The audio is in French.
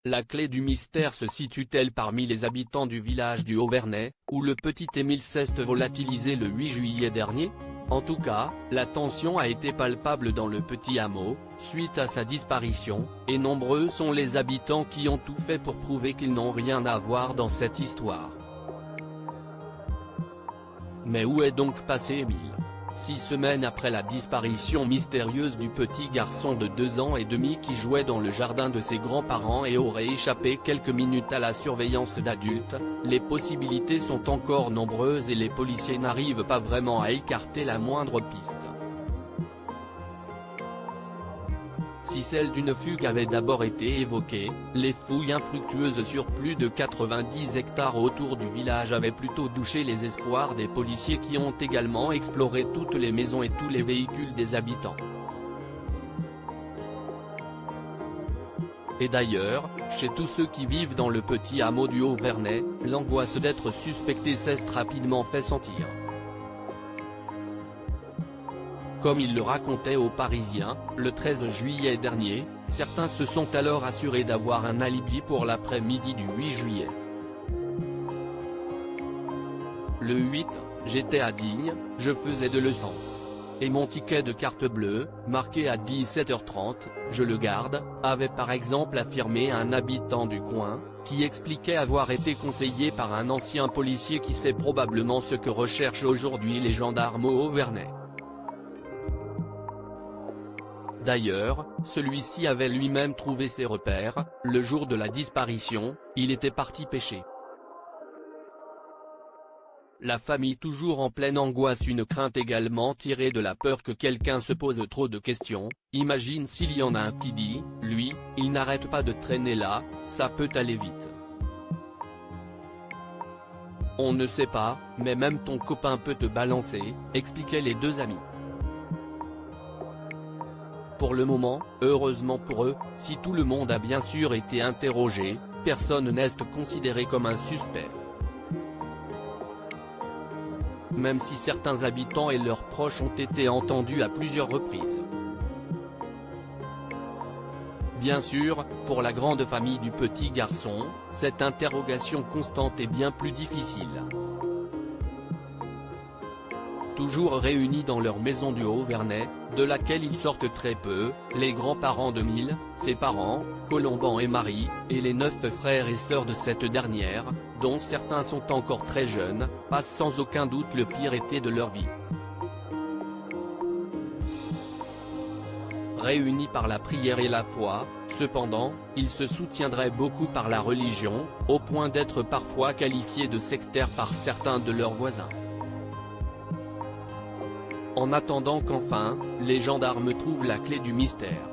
La clé du mystère se situe-t-elle parmi les habitants du village du Haut-Vernay, où le petit Émile s'est volatilisé le 8 juillet dernier? En tout cas, la tension a été palpable dans le petit hameau, suite à sa disparition, et nombreux sont les habitants qui ont tout fait pour prouver qu'ils n'ont rien à voir dans cette histoire. Mais où est donc passé Émile? 6 semaines après la disparition mystérieuse du petit garçon de 2 ans et demi qui jouait dans le jardin de ses grands-parents et aurait échappé quelques minutes à la surveillance d'adultes, les possibilités sont encore nombreuses et les policiers n'arrivent pas vraiment à écarter la moindre piste. Si celle d'une fugue avait d'abord été évoquée, les fouilles infructueuses sur plus de 90 hectares autour du village avaient plutôt douché les espoirs des policiers qui ont également exploré toutes les maisons et tous les véhicules des habitants. Et d'ailleurs, chez tous ceux qui vivent dans le petit hameau du Haut-Vernay, l'angoisse d'être suspecté s'est rapidement fait sentir. Comme il le racontait aux Parisiens, le 13 juillet dernier, certains se sont alors assurés d'avoir un alibi pour l'après-midi du 8 juillet. Le 8, j'étais à Digne, je faisais de l'essence. Et mon ticket de carte bleue, marqué à 17h30, je le garde, avait par exemple affirmé un habitant du coin, qui expliquait avoir été conseillé par un ancien policier qui sait probablement ce que recherchent aujourd'hui les gendarmes au Haut-Vernay. D'ailleurs, celui-ci avait lui-même trouvé ses repères, le jour de la disparition, il était parti pêcher. La famille toujours en pleine angoisse, une crainte également tirée de la peur que quelqu'un se pose trop de questions, imagine s'il y en a un qui dit, lui, il n'arrête pas de traîner là, ça peut aller vite. On ne sait pas, mais même ton copain peut te balancer, expliquaient les deux amis. Pour le moment, heureusement pour eux, si tout le monde a bien sûr été interrogé, personne n'est considéré comme un suspect. Même si certains habitants et leurs proches ont été entendus à plusieurs reprises. Bien sûr, pour la grande famille du petit garçon, cette interrogation constante est bien plus difficile. Toujours réunis dans leur maison du Haut-Vernay, de laquelle ils sortent très peu, les grands-parents d'Émile, ses parents, Colomban et Marie, et les 9 frères et sœurs de cette dernière, dont certains sont encore très jeunes, passent sans aucun doute le pire été de leur vie. Réunis par la prière et la foi, cependant, ils se soutiendraient beaucoup par la religion, au point d'être parfois qualifiés de sectaires par certains de leurs voisins. En attendant qu'enfin, les gendarmes trouvent la clé du mystère.